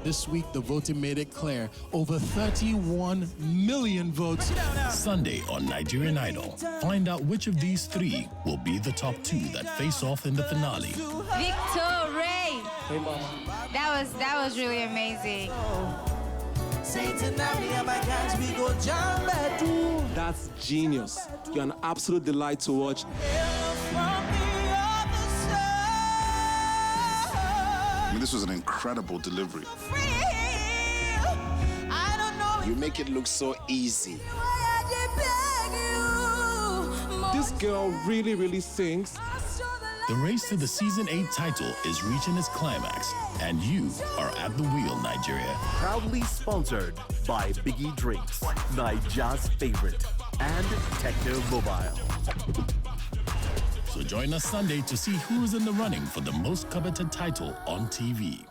This week, the voting made it clear. Over 31 million votes. Sunday on Nigerian Idol. Find out which of these three will be the top two that face off in the finale. Victory! Hey, mama. That was really amazing. That's genius. You're an absolute delight to watch. I mean, this was an incredible delivery. You make it look so easy. This girl really, really sings. The race to the Season 8 title is reaching its climax, and you are at the wheel, Nigeria. Proudly sponsored by Biggie Drinks, Nigeria's favorite, and Techno Mobile. So join us Sunday to see who's in the running for the most coveted title on TV.